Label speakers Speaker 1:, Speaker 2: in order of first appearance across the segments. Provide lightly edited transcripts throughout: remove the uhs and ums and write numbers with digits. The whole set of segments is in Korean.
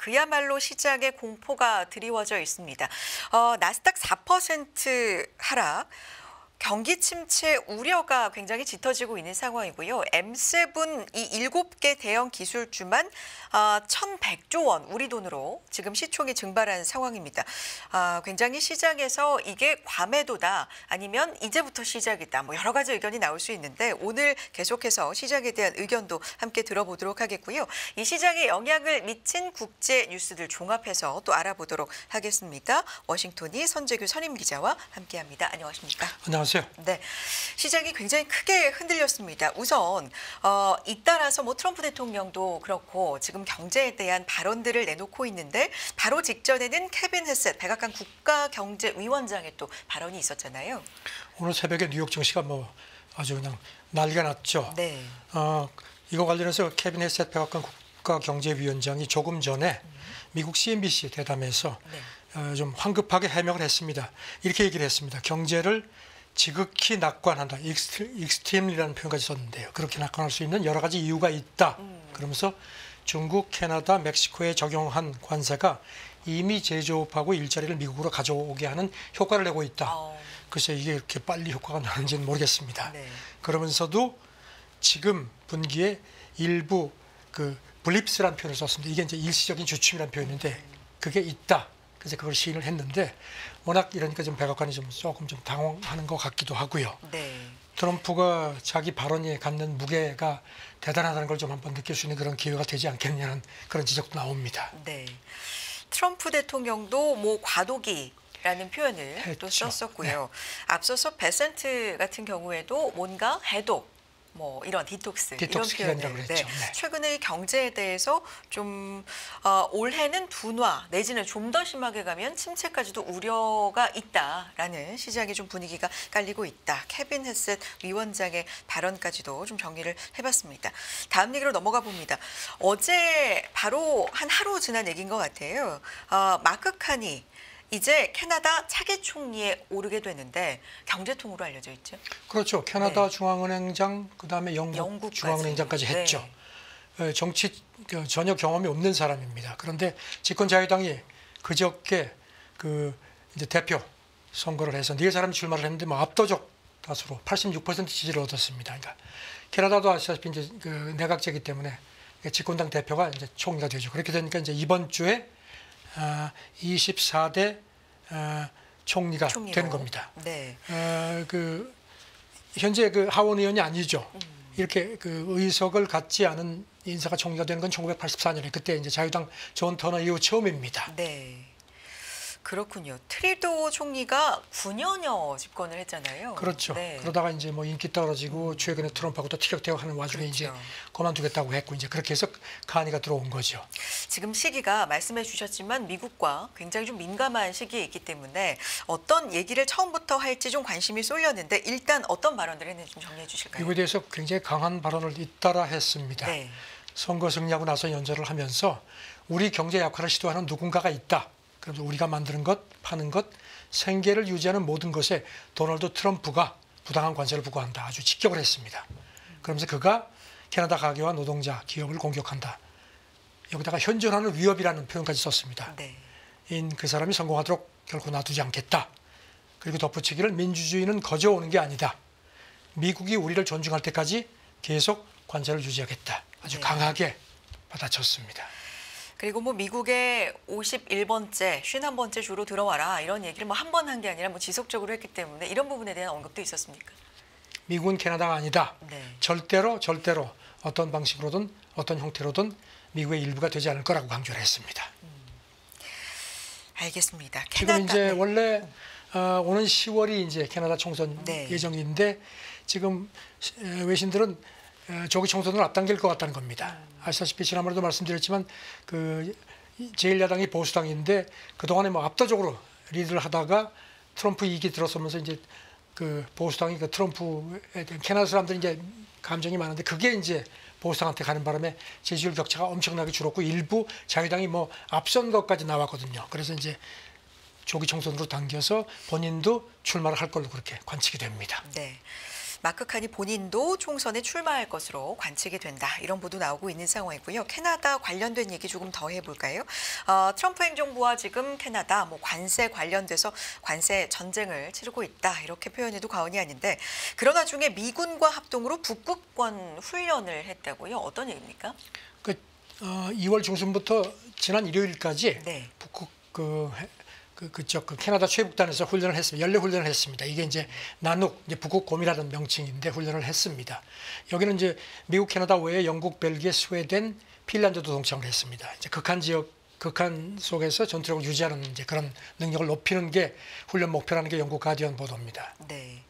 Speaker 1: 그야말로 시장에 공포가 드리워져 있습니다. 나스닥 4% 하락. 경기 침체 우려가 굉장히 짙어지고 있는 상황이고요. M7 이 7개 대형 기술주만 1,100조 원 우리 돈으로 지금 시총이 증발한 상황입니다. 굉장히 시장에서 이게 과매도다 아니면 이제부터 시작이다 뭐 여러 가지 의견이 나올 수 있는데 오늘 계속해서 시장에 대한 의견도 함께 들어보도록 하겠고요. 이 시장에 영향을 미친 국제 뉴스들 종합해서 또 알아보도록 하겠습니다. 워싱턴이 선재규 선임기자와 함께합니다. 안녕하십니까?
Speaker 2: 안녕하세요.
Speaker 1: 네, 시장이 굉장히 크게 흔들렸습니다. 우선 잇따라서 뭐 트럼프 대통령도 그렇고 지금 경제에 대한 발언들을 내놓고 있는데 바로 직전에는 케빈 헤셋 백악관 국가경제위원장의 또 발언이 있었잖아요.
Speaker 2: 오늘 새벽에 뉴욕 증시가 뭐 아주 그냥 난리가 났죠.
Speaker 1: 네.
Speaker 2: 이거 관련해서 케빈 헤셋 백악관 국가경제위원장이 조금 전에 미국 CNBC 대담에서 좀 황급하게 해명을 했습니다. 이렇게 얘기를 했습니다. 경제를 지극히 낙관한다. 익스트림이라는 표현까지 썼는데요. 그렇게 낙관할 수 있는 여러 가지 이유가 있다. 그러면서 중국, 캐나다, 멕시코에 적용한 관세가 이미 제조업하고 일자리를 미국으로 가져오게 하는 효과를 내고 있다. 글쎄 이게 이렇게 빨리 효과가 나는지는 모르겠습니다.
Speaker 1: 네.
Speaker 2: 그러면서도 지금 분기에 일부 그 블립스라는 표현을 썼습니다. 이게 이제 일시적인 주춤이라는 표현인데 그게 있다. 그래서 그걸 시인을 했는데 워낙 이러니까 좀 백악관이 조금 당황하는 것 같기도 하고요.
Speaker 1: 네.
Speaker 2: 트럼프가 자기 발언에 갖는 무게가 대단하다는 걸 좀 한번 느낄 수 있는 그런 기회가 되지 않겠냐는 그런 지적도 나옵니다.
Speaker 1: 네. 트럼프 대통령도 뭐 과도기라는 표현을
Speaker 2: 했죠.
Speaker 1: 또 썼었고요.
Speaker 2: 네.
Speaker 1: 앞서서 베센트 같은 경우에도 뭔가 해독 뭐 이런 디톡스 이런
Speaker 2: 기간이라고
Speaker 1: 표현을
Speaker 2: 그랬죠. 네.
Speaker 1: 최근의 경제에 대해서 좀 올해는 둔화 내지는 좀 더 심하게 가면 침체까지도 우려가 있다라는 시장의 좀 분위기가 깔리고 있다. 케빈 헤셋 위원장의 발언까지도 좀 정리를 해봤습니다. 다음 얘기로 넘어가 봅니다. 어제 바로 한 하루 지난 얘기인 것 같아요. 마크 카니 이제 캐나다 차기 총리에 오르게 되는데 경제통으로 알려져 있죠.
Speaker 2: 그렇죠. 캐나다
Speaker 1: 네.
Speaker 2: 중앙은행장 그다음에 영국 중앙은행장까지 했죠.
Speaker 1: 네.
Speaker 2: 정치 전혀 경험이 없는 사람입니다. 그런데 집권 자유당이 그저께 그 이제 대표 선거를 해서 네 사람이 출마를 했는데 뭐 압도적 다수로 86% 지지를 얻었습니다. 그러니까 캐나다도 아시다시피 이제 그 내각제이기 때문에 집권당 대표가 이제 총리가 되죠. 그렇게 되니까 이제 이번 주에 24대 총리가
Speaker 1: 총리로.
Speaker 2: 되는 겁니다.
Speaker 1: 네.
Speaker 2: 그 현재 그 하원 의원이 아니죠. 이렇게 그 의석을 갖지 않은 인사가 총리가 되는 건 1984년에 그때 이제 자유당 존 터너 이후 처음입니다.
Speaker 1: 네. 그렇군요. 트리도 총리가 9년여 집권을 했잖아요.
Speaker 2: 그렇죠.
Speaker 1: 네.
Speaker 2: 그러다가 이제 뭐 인기 떨어지고 최근에 트럼프하고 또 티격태격하는 와중에
Speaker 1: 그렇죠.
Speaker 2: 이제 그만두겠다고 했고 이제 그렇게 해서 카니가 들어온 거죠.
Speaker 1: 지금 시기가 말씀해 주셨지만 미국과 굉장히 좀 민감한 시기에 있기 때문에 어떤 얘기를 처음부터 할지 좀 관심이 쏠렸는데 일단 어떤 발언들을 했는지 좀 정리해 주실까요?
Speaker 2: 이거에 대해서 굉장히 강한 발언을 잇따라 했습니다.
Speaker 1: 네.
Speaker 2: 선거 승리하고 나서 연설을 하면서 우리 경제 약화를 시도하는 누군가가 있다. 그래서 우리가 만드는 것, 파는 것, 생계를 유지하는 모든 것에 도널드 트럼프가 부당한 관세를 부과한다. 아주 직격을 했습니다. 그러면서 그가 캐나다 가게와 노동자, 기업을 공격한다. 여기다가 현존하는 위협이라는 표현까지 썼습니다.
Speaker 1: 네.
Speaker 2: 그 사람이 성공하도록 결코 놔두지 않겠다. 그리고 덧붙이기를 민주주의는 거저오는 게 아니다. 미국이 우리를 존중할 때까지 계속 관세를 유지하겠다. 아주
Speaker 1: 네.
Speaker 2: 강하게 받아쳤습니다.
Speaker 1: 그리고 뭐 미국의 51번째, 51번째 주로 들어와라 이런 얘기를 뭐 한 번 한 게 아니라 뭐 지속적으로 했기 때문에 이런 부분에 대한 언급도 있었습니까?
Speaker 2: 미국은 캐나다가 아니다.
Speaker 1: 네.
Speaker 2: 절대로 어떤 방식으로든 어떤 형태로든 미국의 일부가 되지 않을 거라고 강조를 했습니다.
Speaker 1: 알겠습니다.
Speaker 2: 지금 이제
Speaker 1: 네.
Speaker 2: 원래 오는 10월이 이제 캐나다 총선
Speaker 1: 네.
Speaker 2: 예정인데 지금 외신들은 조기 총선을 앞당길 것 같다는 겁니다. 아시다시피 지난번에도 말씀드렸지만 그 제1야당이 보수당인데 그동안에 뭐 압도적으로 리드를 하다가 트럼프 이익이 들어서면서 이제 그 보수당이 그 트럼프에 대한 캐나다 사람들이 이제 감정이 많은데 그게 이제 보수당한테 가는 바람에 지지율 격차가 엄청나게 줄었고 일부 자유당이 뭐 앞선 것까지 나왔거든요. 그래서 이제 조기 총선으로 당겨서 본인도 출마를 할 걸로 그렇게 관측이 됩니다.
Speaker 1: 네. 마크 칸이 본인도 총선에 출마할 것으로 관측이 된다. 이런 보도 나오고 있는 상황이고요. 캐나다 관련된 얘기 조금 더 해볼까요? 트럼프 행정부와 지금 캐나다 관세 관련돼서 관세 전쟁을 치르고 있다. 이렇게 표현해도 과언이 아닌데 그러나 중에 미군과 합동으로 북극권 훈련을 했다고요? 어떤 얘기입니까?
Speaker 2: 2월 중순부터 지난 일요일까지
Speaker 1: 네.
Speaker 2: 북극 그쪽 캐나다 최북단에서 훈련을 했습니다. 연례 훈련을 했습니다. 이게 이제 나눅 이제 북극곰이라는 명칭인데 훈련을 했습니다. 여기는 이제 미국, 캐나다 외에 영국, 벨기에, 스웨덴, 핀란드도 동참을 했습니다. 이제 극한 속에서 전투력을 유지하는 이제 그런 능력을 높이는 게 훈련 목표라는 게 영국 가디언 보도입니다.
Speaker 1: 네.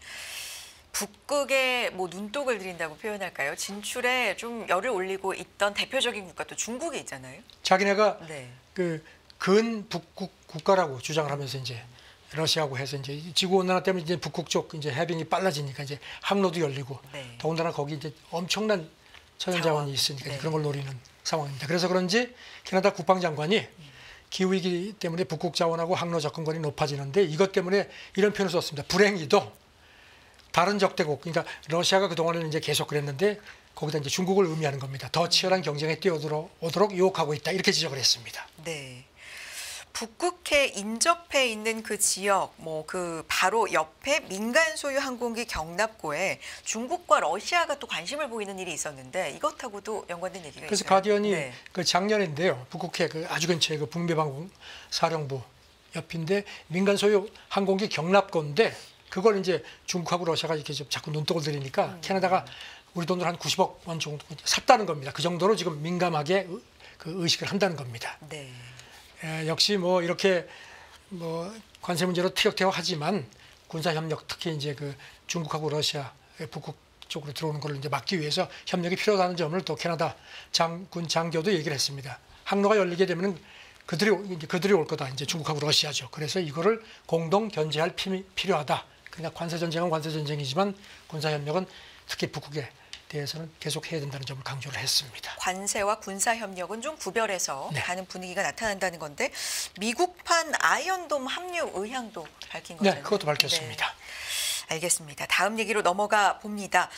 Speaker 1: 북극에 눈독을 들인다고 표현할까요? 진출에 좀 열을 올리고 있던 대표적인 국가 또 중국이 있잖아요.
Speaker 2: 자기네가
Speaker 1: 네.
Speaker 2: 근 북극 국가라고 주장을 하면서 이제 러시아하고 해서 이제 지구 온난화 때문에 이제 북극 쪽 이제 해빙이 빨라지니까 이제 항로도 열리고
Speaker 1: 네.
Speaker 2: 더군다나 거기 이제 엄청난 천연 자원이 있으니까
Speaker 1: 네.
Speaker 2: 그런 걸 노리는 상황입니다. 그래서 그런지 캐나다 국방장관이 기후 위기 때문에 북극 자원하고 항로 접근권이 높아지는데 이것 때문에 이런 표현을 썼습니다. 불행히도 다른 적대국, 그러니까 러시아가 그동안은 이제 계속 그랬는데 거기다 이제 중국을 의미하는 겁니다. 더 치열한 경쟁에 뛰어오도록 유혹하고 있다. 이렇게 지적을 했습니다.
Speaker 1: 네. 북극해 인접해 있는 그 지역, 바로 옆에 민간 소유 항공기 경납고에 중국과 러시아가 또 관심을 보이는 일이 있었는데 이것하고도 연관된 얘기가
Speaker 2: 그래서
Speaker 1: 있어요.
Speaker 2: 가디언이
Speaker 1: 네.
Speaker 2: 작년인데요. 북극해 아주 근처에 북미방공 사령부 옆인데 민간 소유 항공기 경납고인데 그걸 이제 중국하고 러시아가 이렇게 자꾸 눈독을 들이니까 캐나다가 우리 돈으로 한 90억 원 정도 샀다는 겁니다. 그 정도로 지금 민감하게 의식을 한다는 겁니다.
Speaker 1: 네.
Speaker 2: 역시 이렇게 관세 문제로 티격태격하지만 군사 협력 특히 이제 중국하고 러시아 북극 쪽으로 들어오는 걸 이제 막기 위해서 협력이 필요하다는 점을 또 캐나다 군 장교도 얘기를 했습니다. 항로가 열리게 되면은 그들이 올 거다. 이제 중국하고 러시아죠. 그래서 이거를 공동 견제할 필요하다. 그냥 관세 전쟁은 관세 전쟁이지만 군사 협력은 특히 북극에 대해서는 계속 해야 된다는 점을 강조를 했습니다.
Speaker 1: 관세와 군사 협력은 좀 구별해서
Speaker 2: 네.
Speaker 1: 가는 분위기가 나타난다는 건데 미국판 아이언돔 합류 의향도 밝힌 거잖아요.
Speaker 2: 네, 그것도 밝혔습니다.
Speaker 1: 네. 알겠습니다. 다음 얘기로 넘어가 봅니다.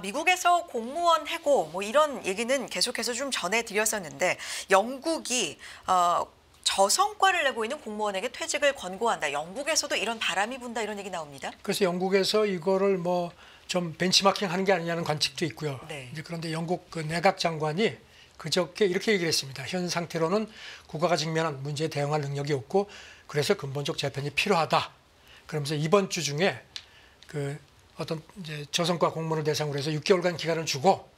Speaker 1: 미국에서 공무원 해고 이런 얘기는 계속해서 좀 전해드렸었는데 영국이 저성과를 내고 있는 공무원에게 퇴직을 권고한다. 영국에서도 이런 바람이 분다 이런 얘기 나옵니다.
Speaker 2: 그래서 영국에서 이거를 좀 벤치마킹 하는 게 아니냐는 관측도 있고요.
Speaker 1: 네.
Speaker 2: 이제 그런데 영국 내각 장관이 그저께 이렇게 얘기를 했습니다. 현 상태로는 국가가 직면한 문제에 대응할 능력이 없고 그래서 근본적 재편이 필요하다. 그러면서 이번 주 중에 어떤 이제 저성과 공무원을 대상으로 해서 6개월간 기간을 주고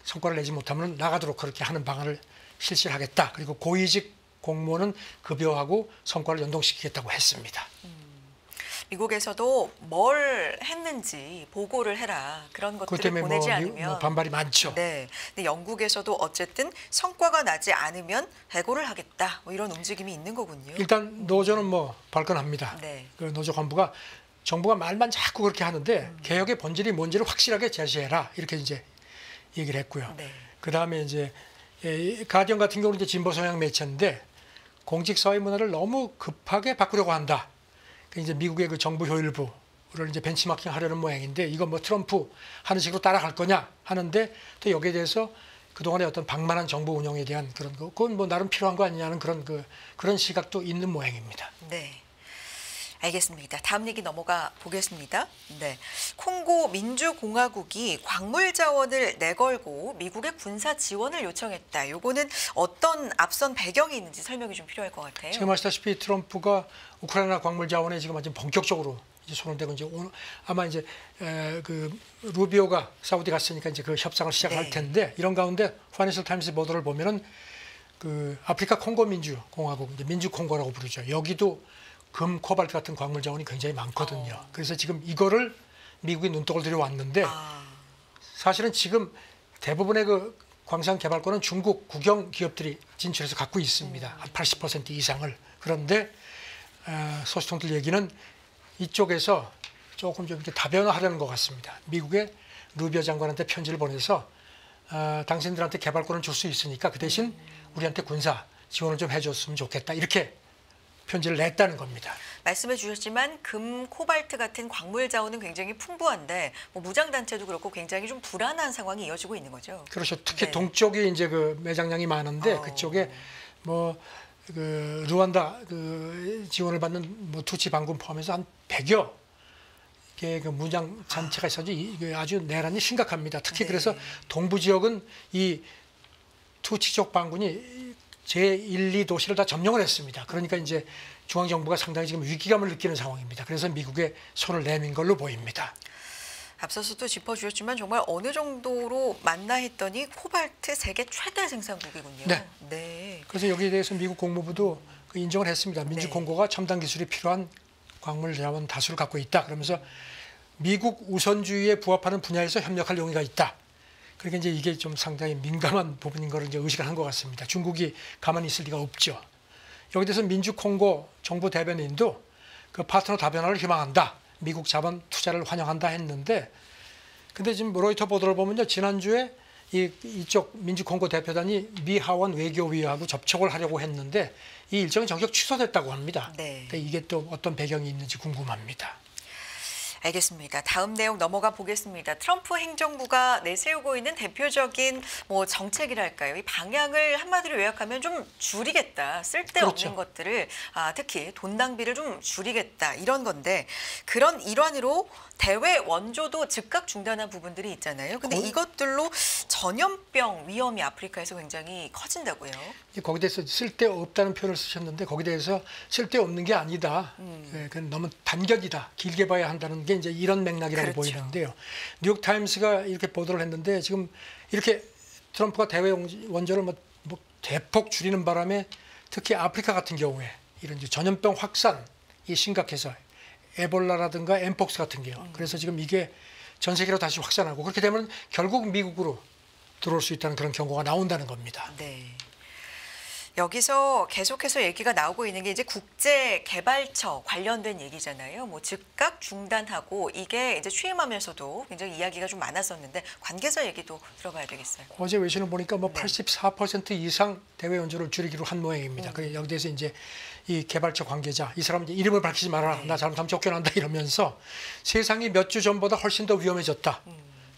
Speaker 2: 성과를 내지 못하면 나가도록 그렇게 하는 방안을 실시하겠다. 그리고 고위직 공무원은 급여하고 성과를 연동시키겠다고 했습니다.
Speaker 1: 미국에서도 뭘 했는지 보고를 해라. 그런
Speaker 2: 그것
Speaker 1: 것들을
Speaker 2: 때문에
Speaker 1: 보내지 않으면
Speaker 2: 반발이 많죠.
Speaker 1: 네. 근데 영국에서도 어쨌든 성과가 나지 않으면 해고를 하겠다. 이런 움직임이 있는 거군요.
Speaker 2: 일단 노조는 발끈합니다.
Speaker 1: 네.
Speaker 2: 노조 간부가 정부가 말만 자꾸 그렇게 하는데 개혁의 본질이 뭔지를 확실하게 제시해라. 이렇게 이제 얘기를 했고요.
Speaker 1: 네.
Speaker 2: 그다음에 이제 가디언 같은 경우는 이제 진보 성향 매체인데 공직 사회 문화를 너무 급하게 바꾸려고 한다. 이제 미국의 정부 효율부를 이제 벤치마킹 하려는 모양인데 이거 트럼프 하는 식으로 따라갈 거냐 하는데 또 여기에 대해서 그동안의 어떤 방만한 정부 운영에 대한 그런 그건 나름 필요한 거 아니냐는 그런 시각도 있는 모양입니다.
Speaker 1: 네. 알겠습니다. 다음 얘기 넘어가 보겠습니다. 네. 콩고 민주공화국이 광물 자원을 내걸고 미국의 군사 지원을 요청했다. 요거는 어떤 앞선 배경이 있는지 설명이 좀 필요할 것 같아요.
Speaker 2: 지금 아시다시피 트럼프가 우크라이나 광물 자원에 지금 아주 본격적으로 이제 손을 대고 이제 아마 이제 루비오가 사우디 갔으니까 이제 그 협상을 시작할
Speaker 1: 네.
Speaker 2: 텐데 이런 가운데 파이낸셜 타임스 보도를 보면은 아프리카 콩고 민주공화국 이제 민주 콩고라고 부르죠. 여기도 금, 코발트 같은 광물 자원이 굉장히 많거든요. 그래서 지금 이거를 미국이 눈독을 들여왔는데 사실은 지금 대부분의 광산 개발권은 중국 국영 기업들이 진출해서 갖고 있습니다. 한 80% 이상을. 그런데 소식통들 얘기는 이쪽에서 조금 좀 이렇게 다변화하려는 것 같습니다. 미국의 루비오 장관한테 편지를 보내서 당신들한테 개발권을 줄 수 있으니까 그 대신 우리한테 군사 지원을 좀 해줬으면 좋겠다. 이렇게 편지를 냈다는 겁니다.
Speaker 1: 말씀해 주셨지만 금, 코발트 같은 광물 자원은 굉장히 풍부한데 뭐 무장 단체도 그렇고 굉장히 좀 불안한 상황이 이어지고 있는 거죠.
Speaker 2: 그렇죠. 특히
Speaker 1: 네.
Speaker 2: 동쪽에 이제 그 매장량이 많은데 그쪽에 뭐 그 루안다 그 지원을 받는 뭐 투치 반군 포함해서 한 100여 개의 그 무장 단체가 있어서 아주 내란이 심각합니다. 특히
Speaker 1: 네.
Speaker 2: 그래서 동부 지역은 이 투치족 반군이 제1, 2도시를 다 점령을 했습니다. 그러니까 이제 중앙정부가 상당히 지금 위기감을 느끼는 상황입니다. 그래서 미국에 손을 내민 걸로 보입니다.
Speaker 1: 앞서서도 짚어주셨지만 정말 어느 정도로 맞나 했더니 코발트 세계 최대 생산국이군요.
Speaker 2: 네.
Speaker 1: 네.
Speaker 2: 그래서 여기에 대해서 미국 국무부도 그 인정을 했습니다. 민주콩고가 첨단 기술이 필요한 광물 자원 다수를 갖고 있다. 그러면서 미국 우선주의에 부합하는 분야에서 협력할 용의가 있다. 그러니까 이제 이게 좀 상당히 민감한 부분인 거를 이제 의식을 한 것 같습니다. 중국이 가만히 있을 리가 없죠. 여기 대해서 민주콩고 정부 대변인도 그 파트너 다변화를 희망한다. 미국 자본 투자를 환영한다 했는데, 근데 지금 로이터 보도를 보면요, 지난주에 이쪽 민주콩고 대표단이 미 하원 외교위하고 접촉을 하려고 했는데 이 일정이 정작 취소됐다고 합니다.
Speaker 1: 네.
Speaker 2: 그러니까 이게 또 어떤 배경이 있는지 궁금합니다.
Speaker 1: 알겠습니다. 다음 내용 넘어가 보겠습니다. 트럼프 행정부가 내세우고 있는 대표적인 뭐 정책이랄까요? 이 방향을 한마디로 요약하면 좀 줄이겠다. 쓸데없는
Speaker 2: 그렇죠.
Speaker 1: 것들을 특히 돈 낭비를 좀 줄이겠다. 이런 건데 그런 일환으로 대외 원조도 즉각 중단한 부분들이 있잖아요. 근데 이것들로 전염병 위험이 아프리카에서 굉장히 커진다고요.
Speaker 2: 거기에 대해서 쓸데없다는 표현을 쓰셨는데 거기에 대해서 쓸데없는 게 아니다. 그건 너무 단격이다. 길게 봐야 한다는 게 이제 이런 맥락이라고
Speaker 1: 그렇죠.
Speaker 2: 보이는데요. 뉴욕타임스가 이렇게 보도를 했는데 지금 이렇게 트럼프가 대외 원조를 뭐 대폭 줄이는 바람에 특히 아프리카 같은 경우에 이런 이제 전염병 확산이 심각해서 에볼라라든가 엠폭스 같은 게요. 그래서 지금 이게 전 세계로 다시 확산하고 그렇게 되면 결국 미국으로 들어올 수 있다는 그런 경고가 나온다는 겁니다.
Speaker 1: 네. 여기서 계속해서 얘기가 나오고 있는 게 이제 국제개발처 관련된 얘기잖아요. 뭐 즉각 중단하고 이게 이제 취임하면서도 굉장히 이야기가 좀 많았었는데 관계자 얘기도 들어봐야 되겠어요.
Speaker 2: 어제 외신을 보니까 뭐
Speaker 1: 네.
Speaker 2: 84% 이상 대외 원조를 줄이기로 한 모양입니다. 그래서 여기 대해서 이제 이 개발처 관계자, 이 사람 이제 이름을 밝히지 말아라.
Speaker 1: 네.
Speaker 2: 나 잘못하면 쫓겨난다 이러면서 세상이 몇 주 전보다 훨씬 더 위험해졌다.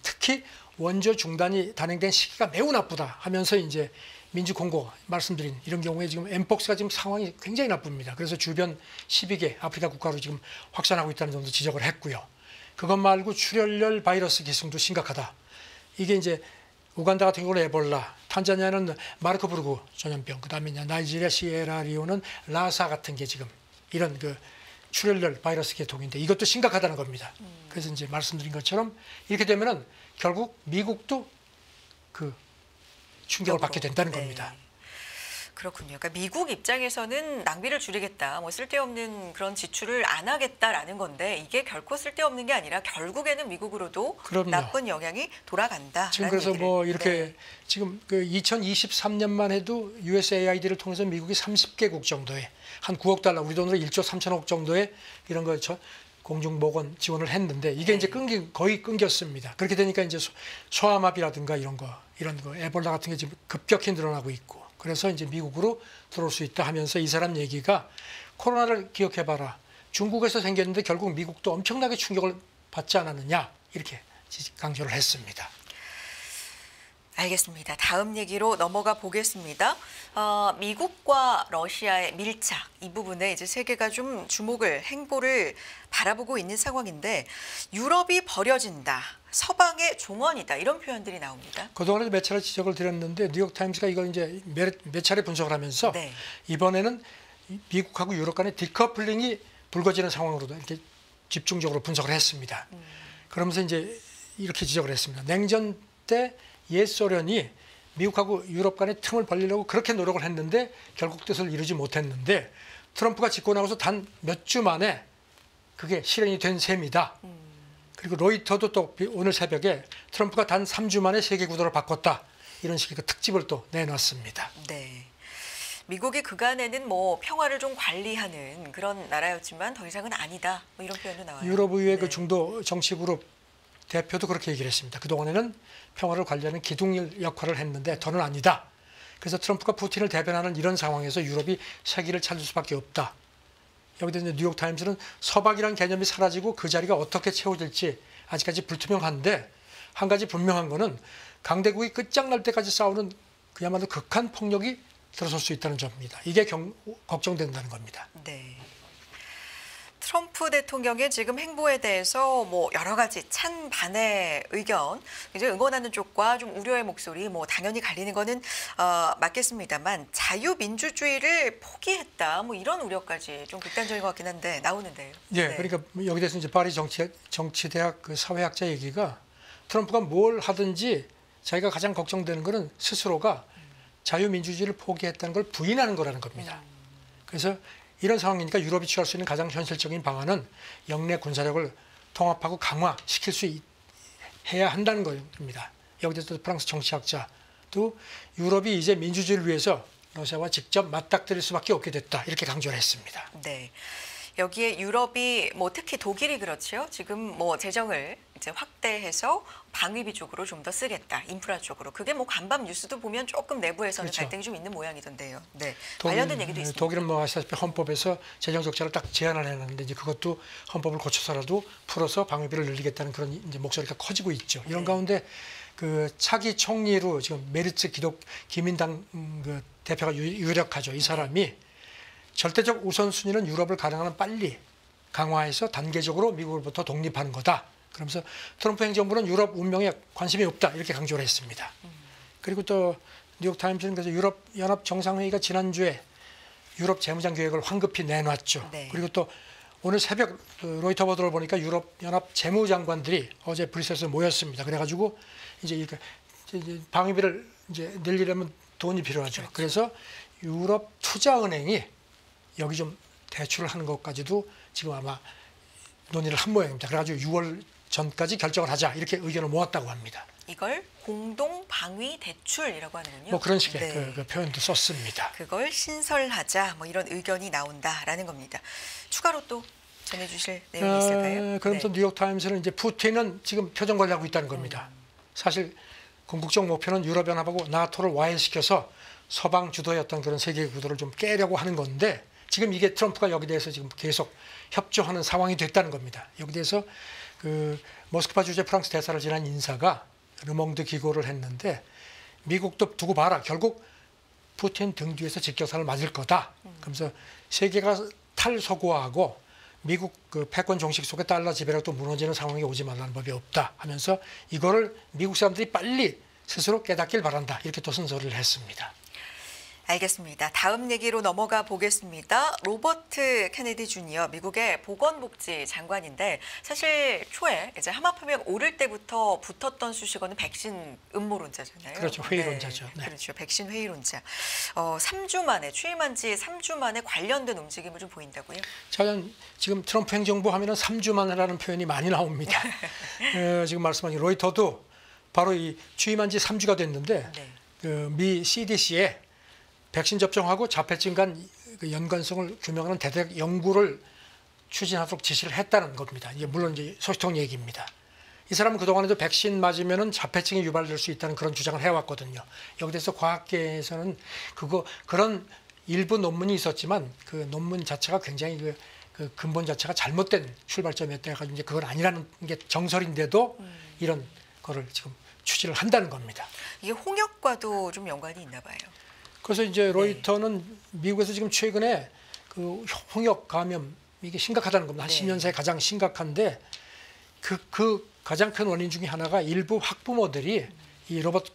Speaker 2: 특히 원조 중단이 단행된 시기가 매우 나쁘다 하면서 이제 민주콩고 말씀드린 이런 경우에 지금 엠폭스가 지금 상황이 굉장히 나쁩니다. 그래서 주변 12개 아프리카 국가로 지금 확산하고 있다는 점도 지적을 했고요. 그것 말고 출혈열 바이러스 기승도 심각하다. 이게 이제 우간다 같은 경우는 에볼라, 탄자니아는 마르코부르크 전염병, 그다음에 나이지리아 시에라리온은 라사 같은 게 지금 이런 그 출혈열 바이러스 계통인데 이것도 심각하다는 겁니다. 그래서 이제 말씀드린 것처럼 이렇게 되면은 결국 미국도 그 충격을 받게 된다는
Speaker 1: 네.
Speaker 2: 겁니다.
Speaker 1: 그렇군요. 그러니까 미국 입장에서는 낭비를 줄이겠다, 뭐 쓸데없는 그런 지출을 안 하겠다라는 건데 이게 결코 쓸데없는 게 아니라 결국에는 미국으로도
Speaker 2: 그럼요.
Speaker 1: 나쁜 영향이 돌아간다.
Speaker 2: 지금 그래서 뭐 이렇게 지금 그 2023년만 해도 USAID를 통해서 미국이 30개국 정도의 한 9억 달러, 우리 돈으로 1조 3천억 정도의 이런 거 공중보건 지원을 했는데 이게 이제 거의 끊겼습니다. 그렇게 되니까 이제 소아마비라든가 이런 거 에볼라 같은 게 지금 급격히 늘어나고 있고 그래서 이제 미국으로 들어올 수 있다 하면서 이 사람 얘기가 코로나를 기억해봐라. 중국에서 생겼는데 결국 미국도 엄청나게 충격을 받지 않았느냐 이렇게 강조를 했습니다.
Speaker 1: 알겠습니다. 다음 얘기로 넘어가 보겠습니다. 미국과 러시아의 밀착 이 부분에 이제 세계가 좀 행보를 바라보고 있는 상황인데 유럽이 버려진다, 서방의 종언이다 이런 표현들이 나옵니다.
Speaker 2: 그동안에도 몇 차례 지적을 드렸는데 뉴욕타임스가 이걸 이제 몇 차례 분석을 하면서
Speaker 1: 네.
Speaker 2: 이번에는 미국하고 유럽 간의 디커플링이 불거지는 상황으로도 이렇게 집중적으로 분석을 했습니다. 그러면서 이제 이렇게 지적을 했습니다. 냉전 때 옛 소련이 미국하고 유럽 간의 틈을 벌리려고 그렇게 노력을 했는데 결국 뜻을 이루지 못했는데 트럼프가 집고 나고서 단 몇 주 만에 그게 실현이 된 셈이다. 그리고 로이터도 또 오늘 새벽에 트럼프가 단 3주 만에 세계 구도를 바꿨다. 이런 식의 그 특집을 또 내놨습니다.
Speaker 1: 네. 미국이 그간에는 뭐 평화를 좀 관리하는 그런 나라였지만 더 이상은 아니다. 뭐 이런 표현도 나와요.
Speaker 2: 유럽 의회 그
Speaker 1: 네.
Speaker 2: 중도 정치 그룹 대표도 그렇게 얘기를 했습니다. 그동안에는 평화를 관리하는 기둥 역할을 했는데 더는 아니다. 그래서 트럼프가 푸틴을 대변하는 이런 상황에서 유럽이 세기를 찾을 수밖에 없다. 여기다 이제 뉴욕 타임스는 서방이라는 개념이 사라지고 그 자리가 어떻게 채워질지 아직까지 불투명한데 한 가지 분명한 거는 강대국이 끝장날 때까지 싸우는 그야말로 극한 폭력이 들어설 수 있다는 점입니다. 이게 걱정된다는 겁니다.
Speaker 1: 네. 트럼프 대통령의 지금 행보에 대해서 뭐 여러 가지 찬반의 의견, 이제 응원하는 쪽과 좀 우려의 목소리, 뭐 당연히 갈리는 거는 맞겠습니다만 자유민주주의를 포기했다, 뭐 이런 우려까지 좀 극단적인 것 같긴 한데 나오는데요.
Speaker 2: 예,
Speaker 1: 네.
Speaker 2: 그러니까 여기 대해서 이제 파리 정치대학 그 사회학자 얘기가 트럼프가 뭘 하든지 자기가 가장 걱정되는 거는 스스로가 자유민주주의를 포기했다는 걸 부인하는 거라는 겁니다. 그래서 이런 상황이니까 유럽이 취할 수 있는 가장 현실적인 방안은 영내 군사력을 통합하고 강화시킬 수 해야 한다는 겁니다. 여기서 프랑스 정치학자도 유럽이 이제 민주주의를 위해서 러시아와 직접 맞닥뜨릴 수밖에 없게 됐다, 이렇게 강조를 했습니다.
Speaker 1: 네. 여기에 유럽이 뭐 특히 독일이 그렇죠. 지금 뭐 재정을 이제 확대해서 방위비 쪽으로 좀 더 쓰겠다. 인프라 쪽으로. 그게 뭐 간밤 뉴스도 보면 조금 내부에서는
Speaker 2: 그렇죠.
Speaker 1: 갈등이 좀 있는 모양이던데요. 네. 관련된 얘기도 있습니다.
Speaker 2: 독일은 뭐 아시다시피 헌법에서 재정 적자를 딱 제한을 해놨는데 이제 그것도 헌법을 고쳐서라도 풀어서 방위비를 늘리겠다는 그런 이제 목소리가 커지고 있죠. 이런
Speaker 1: 네.
Speaker 2: 가운데 그 차기 총리로 지금 메르츠 기민당 그 대표가 유력하죠. 이 사람이 절대적 우선순위는 유럽을 가능한 빨리 강화해서 단계적으로 미국으로부터 독립하는 거다. 그러면서 트럼프 행정부는 유럽 운명에 관심이 없다, 이렇게 강조를 했습니다. 그리고 또 뉴욕타임스는 그래서 유럽 연합 정상회의가 지난주에 유럽 재무장 계획을 황급히 내놨죠.
Speaker 1: 네.
Speaker 2: 그리고 또 오늘 새벽 로이터 보도를 보니까 유럽 연합 재무장관들이 어제 브뤼셀에서 모였습니다. 그래가지고 이제 방위비를 이제 늘리려면 돈이 필요하죠. 그래서 유럽 투자은행이 여기 좀 대출을 하는 것까지도 지금 아마 논의를 한 모양입니다. 그래가지고 6월 전까지 결정을 하자, 이렇게 의견을 모았다고 합니다.
Speaker 1: 이걸 공동 방위 대출이라고 하는군요.
Speaker 2: 뭐 그런 식의
Speaker 1: 네.
Speaker 2: 그 표현도 썼습니다.
Speaker 1: 그걸 신설하자, 뭐 이런 의견이 나온다라는 겁니다. 추가로 또 전해주실 내용이 있을까요?
Speaker 2: 그럼 또
Speaker 1: 네.
Speaker 2: 뉴욕 타임스는 이제 푸틴은 지금 표정 관리하고 있다는 겁니다. 사실 궁극적 목표는 유럽 연합하고 나토를 와해시켜서 서방 주도의 어떤 그런 세계 구도를 좀 깨려고 하는 건데, 지금 이게 트럼프가 여기 대해서 지금 계속 협조하는 상황이 됐다는 겁니다. 여기 대해서 그 모스크바 주재 프랑스 대사를 지낸 인사가 르몽드 기고를 했는데, 미국도 두고 봐라, 결국 푸틴 등 뒤에서 직격탄을 맞을 거다. 그러면서 세계가 탈서구화하고 미국 그 패권 종식 속에 달러 지배력도 무너지는 상황이 오지 말라는 법이 없다 하면서 이거를 미국 사람들이 빨리 스스로 깨닫길 바란다, 이렇게 또 선서를 했습니다.
Speaker 1: 알겠습니다. 다음 얘기로 넘어가 보겠습니다. 로버트 케네디 주니어 미국의 보건복지 장관인데, 사실 초에 이제 하마평양 오를 때부터 붙었던 수식어는 백신 음모론자잖아요.
Speaker 2: 그렇죠. 회의론자죠.
Speaker 1: 네.
Speaker 2: 네.
Speaker 1: 그렇죠. 백신 회의론자. 3주 만에, 취임한 지 3주 만에 관련된 움직임을 좀 보인다고요?
Speaker 2: 자연 지금 트럼프 행정부 하면은 3주 만이라는 표현이 많이 나옵니다. 지금 말씀하신 로이터도 바로 이 취임한 지 3주가 됐는데
Speaker 1: 네.
Speaker 2: 그 미 CDC에 백신 접종하고 자폐증 간 그 연관성을 규명하는 대대적 연구를 추진하도록 지시를 했다는 겁니다. 이게 물론 이제 소식통 얘기입니다. 이 사람은 그동안에도 백신 맞으면은 자폐증이 유발될 수 있다는 그런 주장을 해왔거든요. 여기 대해서 과학계에서는 그런 일부 논문이 있었지만 그 논문 자체가 굉장히 그 근본 자체가 잘못된 출발점이었다 해가지고 이제 그건 아니라는 게 정설인데도 이런 거를 지금 추진을 한다는 겁니다.
Speaker 1: 이게 홍역과도 좀 연관이 있나 봐요.
Speaker 2: 그래서 이제 로이터는 미국에서 지금 최근에 그 홍역 감염 이게 심각하다는 겁니다. 한
Speaker 1: 네.
Speaker 2: 10년 사이 가장 심각한데 그 가장 큰 원인 중에 하나가 일부 학부모들이 이 로버트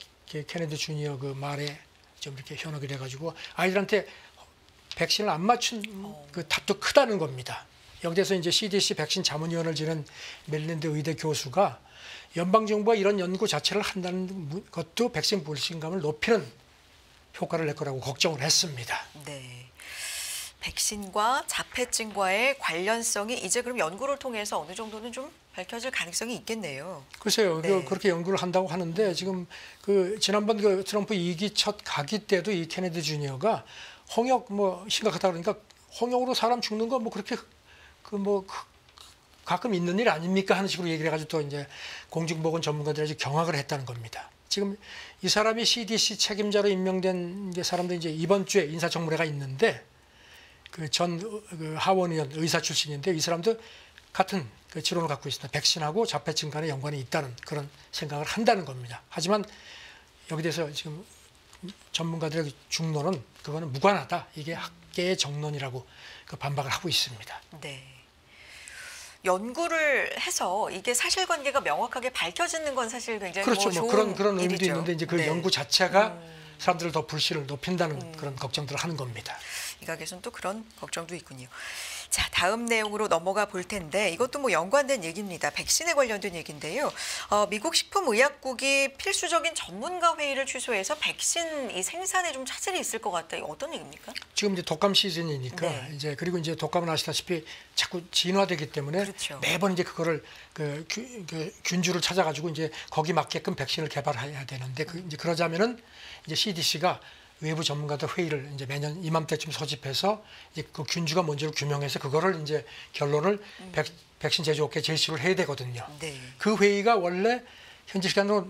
Speaker 2: 케네디 주니어 그 말에 좀 이렇게 현혹이 돼가지고 아이들한테 백신을 안 맞춘 그 탑도 크다는 겁니다. 여기에서 이제 CDC 백신 자문위원을 지낸 멜린드 의대 교수가 연방 정부가 이런 연구 자체를 한다는 것도 백신 불신감을 높이는 효과를 낼 거라고 걱정을 했습니다.
Speaker 1: 네. 백신과 자폐증과의 관련성이 이제 그럼 연구를 통해서 어느 정도는 좀 밝혀질 가능성이 있겠네요.
Speaker 2: 글쎄요,
Speaker 1: 네.
Speaker 2: 그렇게 연구를 한다고 하는데 지금 그 지난번 그 트럼프 2기 첫 가기 때도 이 케네디 주니어가 홍역 뭐 심각하다 그러니까 홍역으로 사람 죽는 거 뭐 그렇게 가끔 있는 일 아닙니까 하는 식으로 얘기를 해가지고 또 이제 공중보건 전문가들이 아주 경악을 했다는 겁니다. 지금 이 사람이 CDC 책임자로 임명된 사람도 이제 이번 주에 인사청문회가 있는데 그 전 하원의원 의사 출신인데 이 사람도 같은 그 지론을 갖고 있습니다. 백신하고 자폐증 간의 연관이 있다는 그런 생각을 한다는 겁니다. 하지만 여기 대해서 지금 전문가들의 중론은 그거는 무관하다. 이게 학계의 정론이라고 그 반박을 하고 있습니다.
Speaker 1: 네. 연구를 해서 이게 사실관계가 명확하게 밝혀지는 건 사실 굉장히
Speaker 2: 그렇죠.
Speaker 1: 좋은
Speaker 2: 그런 의미도
Speaker 1: 일이죠.
Speaker 2: 있는데 이제 그
Speaker 1: 네.
Speaker 2: 연구 자체가 사람들을 더 불신을 높인다는 그런 걱정들을 하는 겁니다.
Speaker 1: 이 가게에서는 또 그런 걱정도 있군요. 자, 다음 내용으로 넘어가 볼 텐데 이것도 뭐 연관된 얘기입니다. 백신에 관련된 얘기인데요. 미국 식품의약국이 필수적인 전문가 회의를 취소해서 백신 이 생산에 좀 차질이 있을 것 같다. 이거 어떤 얘기입니까?
Speaker 2: 지금 이제 독감 시즌이니까
Speaker 1: 네.
Speaker 2: 이제 그리고 이제 독감은 아시다시피 자꾸 진화되기 때문에
Speaker 1: 그렇죠.
Speaker 2: 매번 이제 그거를 그 균주를 찾아가지고 이제 거기 맞게끔 백신을 개발해야 되는데 이제 그러자면은 이제 CDC가 외부 전문가들 회의를 이제 매년 이맘때쯤 소집해서 이제 그 균주가 뭔지를 규명해서 그거를 이제 결론을 백신 제조업계에 제시를 해야 되거든요.
Speaker 1: 네.
Speaker 2: 그 회의가 원래 현지 시간으로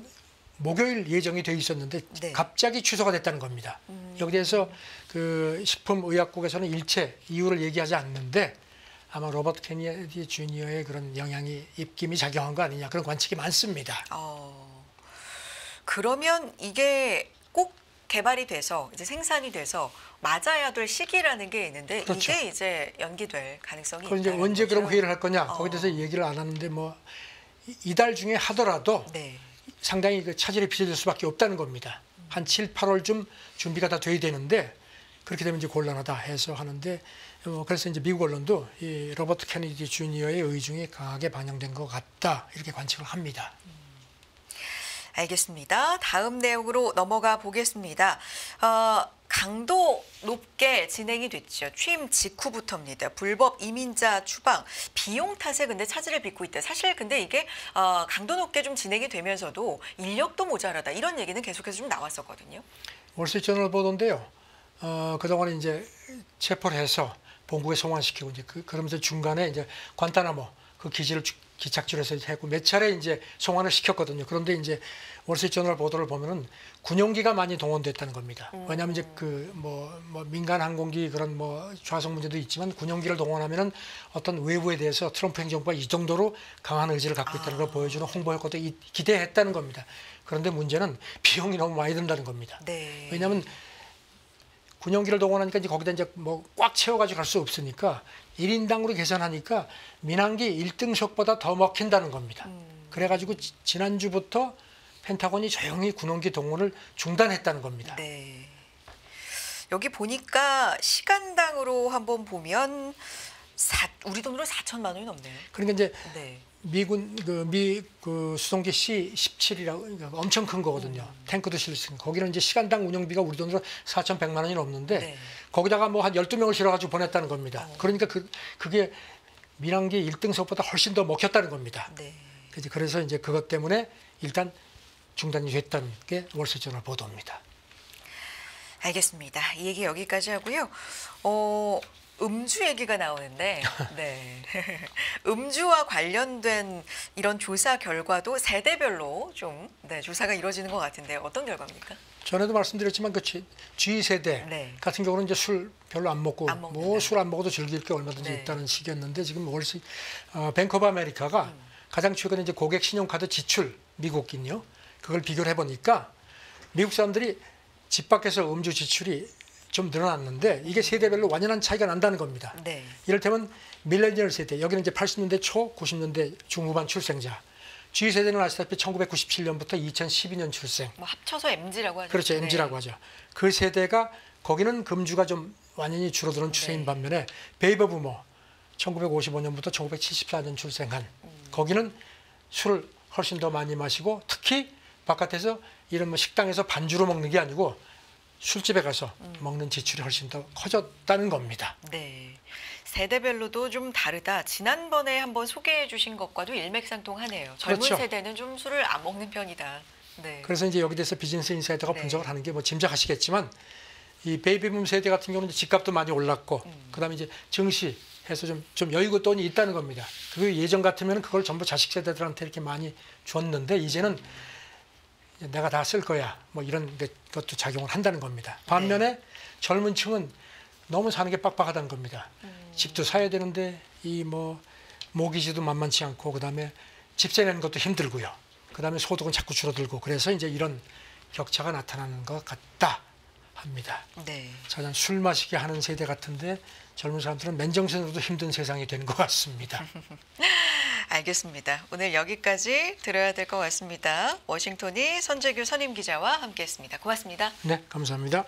Speaker 2: 목요일 예정이 돼 있었는데
Speaker 1: 네.
Speaker 2: 갑자기 취소가 됐다는 겁니다. 여기 대해서 그 식품의약국에서는 일체 이유를 얘기하지 않는데 아마 로버트 케네디 주니어의 그런 영향이 입김이 작용한 거 아니냐 그런 관측이 많습니다.
Speaker 1: 그러면 이게 꼭 개발이 돼서 이제 생산이 돼서 맞아야 될 시기라는 게 있는데
Speaker 2: 그렇죠.
Speaker 1: 이게 이제 연기될 가능성이
Speaker 2: 그걸 이제
Speaker 1: 있다는
Speaker 2: 언제
Speaker 1: 거죠.
Speaker 2: 그럼 회의를 할 거냐 거기에 대해서 얘기를 안 하는데 뭐 이달 중에 하더라도
Speaker 1: 네.
Speaker 2: 상당히 그 차질이 빚어질 수밖에 없다는 겁니다. 한 7, 8월쯤 준비가 다 돼야 되는데 그렇게 되면 이제 곤란하다 해서 하는데 그래서 이제 미국 언론도 이 로버트 케네디 주니어의 의중이 강하게 반영된 것 같다 이렇게 관측을 합니다.
Speaker 1: 알겠습니다. 다음 내용으로 넘어가 보겠습니다. 강도 높게 진행이 됐죠. 취임 직후부터입니다. 불법 이민자 추방, 비용 탓에 근데 차질을 빚고 있다. 사실 근데 이게 강도 높게 좀 진행이 되면서도 인력도 모자라다. 이런 얘기는 계속해서 좀 나왔었거든요.
Speaker 2: 월스트리트저널 보던데요. 그동안 이제 체포를 해서 본국에 송환시키고 이제 그러면서 중간에 이제 관타나모 그 기지를 기착지로서 했고 몇 차례 이제 송환을 시켰거든요. 그런데 이제 월스트리트저널 보도를 보면은 군용기가 많이 동원됐다는 겁니다. 왜냐하면 이제 그 뭐 민간 항공기 그런 뭐 좌석 문제도 있지만 군용기를 동원하면은 어떤 외부에 대해서 트럼프 행정부가 이 정도로 강한 의지를 갖고 있다는 걸 보여주는 홍보 효과도 기대했다는 겁니다. 그런데 문제는 비용이 너무 많이 든다는 겁니다.
Speaker 1: 네.
Speaker 2: 왜냐하면 군용기를 동원하니까 이제 거기다 이제 뭐 꽉 채워가지고 갈 수 없으니까 1인당으로 계산하니까 민항기 1등석보다 더 먹힌다는 겁니다. 그래가지고 지난주부터 펜타곤이 조용히 군용기 동원을 중단했다는 겁니다.
Speaker 1: 네. 여기 보니까 시간당으로 한번 보면 우리 돈으로 4천만 원이 넘네요.
Speaker 2: 그러니까 이제
Speaker 1: 네.
Speaker 2: 미군 그 수송기 C-17이라고 그러니까 엄청 큰 거거든요. 탱크도 실을 수 있는. 거기는 이제 시간당 운영비가 우리 돈으로 4,100만 원이 넘는데
Speaker 1: 네.
Speaker 2: 거기다가 뭐 한 12명을 실어가지고 보냈다는 겁니다. 그러니까 그게 민항기 1등석보다 훨씬 더 먹혔다는 겁니다.
Speaker 1: 네.
Speaker 2: 그래서 이제 그것 때문에 일단 중단이 됐다는 게 월스트리트저널 보도입니다.
Speaker 1: 알겠습니다. 이 얘기 여기까지 하고요. 음주 얘기가 나오는데 네. 음주와 관련된 이런 조사 결과도 세대별로 좀 조사가 이루어지는 것 같은데 어떤 결과입니까?
Speaker 2: 전에도 말씀드렸지만 그 G세대
Speaker 1: 네.
Speaker 2: 같은 경우는 이제 술 별로 안 먹고
Speaker 1: 안 먹는다.
Speaker 2: 뭐 술 안 먹어도 즐길 게 얼마든지
Speaker 1: 네.
Speaker 2: 있다는 시기였는데 지금 뱅크 오브 아메리카가 가장 최근에 이제 고객 신용카드 지출 미국인요. 그걸 비교를 해보니까 미국 사람들이 집 밖에서 음주 지출이 좀 늘어났는데 이게 세대별로 완연한 차이가 난다는 겁니다.
Speaker 1: 네.
Speaker 2: 이를테면 밀레니얼 세대, 여기는 이제 80년대 초, 90년대 중후반 출생자. G세대는 아시다시피 1997년부터 2012년 출생.
Speaker 1: 뭐 합쳐서 MZ라고 하죠.
Speaker 2: 그렇죠. MZ라고 하죠. 그 세대가 거기는 금주가 좀 완연히 줄어드는 추세인
Speaker 1: 네.
Speaker 2: 반면에 베이버 부모 1955년부터 1974년 출생한 거기는 술을 훨씬 더 많이 마시고 특히 바깥에서 이런 뭐 식당에서 반주로 먹는 게 아니고 술집에 가서 먹는 지출이 훨씬 더 커졌다는 겁니다.
Speaker 1: 네. 세대별로도 좀 다르다. 지난번에 한번 소개해 주신 것과도 일맥상통하네요. 젊은
Speaker 2: 그렇죠.
Speaker 1: 세대는 좀 술을 안 먹는 편이다. 네.
Speaker 2: 그래서 이제 여기 대해서 비즈니스 인사이더가
Speaker 1: 네.
Speaker 2: 분석을 하는 게 뭐 짐작하시겠지만 이 베이비붐 세대 같은 경우는 집값도 많이 올랐고 그다음에 이제 증시해서 좀 여유고 돈이 있다는 겁니다. 그 예전 같으면 그걸 전부 자식 세대들한테 이렇게 많이 줬는데 이제는 내가 다 쓸 거야. 뭐 이런 것도 작용을 한다는 겁니다. 반면에 젊은 층은 너무 사는 게 빡빡하다는 겁니다. 집도 사야 되는데 이 모기지도 만만치 않고 그다음에 집세 내는 것도 힘들고요. 그다음에 소득은 자꾸 줄어들고 그래서 이제 이런 격차가 나타나는 것 같다 합니다.
Speaker 1: 네.
Speaker 2: 저는 술 마시게 하는 세대 같은데 젊은 사람들은 맨정신으로도 힘든 세상이 된 것 같습니다.
Speaker 1: 알겠습니다. 오늘 여기까지 들어야 될 것 같습니다. 워싱턴이 선재규 선임 기자와 함께했습니다. 고맙습니다.
Speaker 2: 네, 감사합니다.